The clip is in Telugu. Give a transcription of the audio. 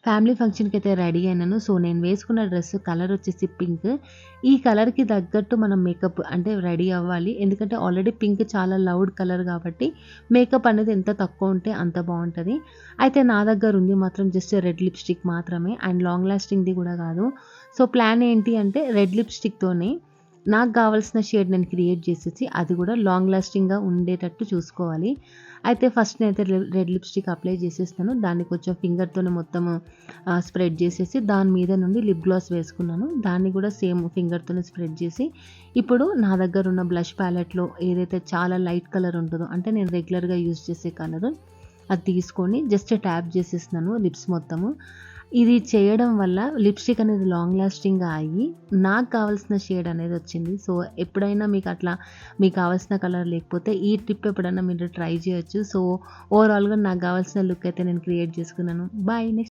ఫ్యామిలీ ఫంక్షన్‌కి అయితే రెడీ అయినాను. సో, నేను వేసుకున్న డ్రెస్ కలర్ వచ్చేసి పింక్. ఈ కలర్‌కి తగ్గట్టు మనం మేకప్ అంటే రెడీ అవ్వాలి. ఎందుకంటే ఆల్రెడీ పింక్ చాలా లౌడ్ కలర్ కాబట్టి మేకప్ అనేది ఎంత తక్కువ ఉంటే అంత బావుంటది. అయితే నా దగ్గర ఉంది మాత్రం జస్ట్ రెడ్ లిప్‌స్టిక్ మాత్రమే అండ్ లాంగ్ లాస్టింగ్‌ది కూడా కాదు. సో, ప్లాన్ ఏంటి అంటే రెడ్ లిప్‌స్టిక్‌తోనే నాకు కావాల్సిన షేడ్ నేను క్రియేట్ చేసేసి అది కూడా లాంగ్ లాస్టింగ్‌గా ఉండేటట్టు చూసుకోవాలి. అయితే ఫస్ట్ నేనైతే రెడ్ లిప్‌స్టిక్ అప్లై చేసేస్తాను. దాన్ని కొంచెం ఫింగర్‌తోనే మొత్తం స్ప్రెడ్ చేసేసి దాని మీద నుండి లిప్ గ్లాస్ వేసుకున్నాను. దాన్ని కూడా సేమ్ ఫింగర్‌తోనే స్ప్రెడ్ చేసి ఇప్పుడు నా దగ్గర ఉన్న బ్లష్ ప్యాలెట్‌లో ఏదైతే చాలా లైట్ కలర్ ఉంటదో అంటే నేను రెగ్యులర్‌గా యూజ్ చేసే కలర్ అది తీసుకొని జస్ట్ ట్యాప్ చేసేస్తున్నాను లిప్స్ మొత్తము. ఇది చేయడం వల్ల లిప్‌స్టిక్ అనేది లాంగ్ లాస్టింగ్‌గా అయ్యి నాకు కావాల్సిన షేడ్ అనేది వచ్చింది. సో, ఎప్పుడైనా మీకు అట్లా మీకు కావాల్సిన కలర్ లేకపోతే ఈ టిప్ ఎప్పుడన్నా మీరు ట్రై చేయొచ్చు. సో, ఓవరాల్‌గా నాకు కావాల్సిన లుక్ అయితే నేను క్రియేట్ చేసుకున్నాను. బాయ్. నెక్స్ట్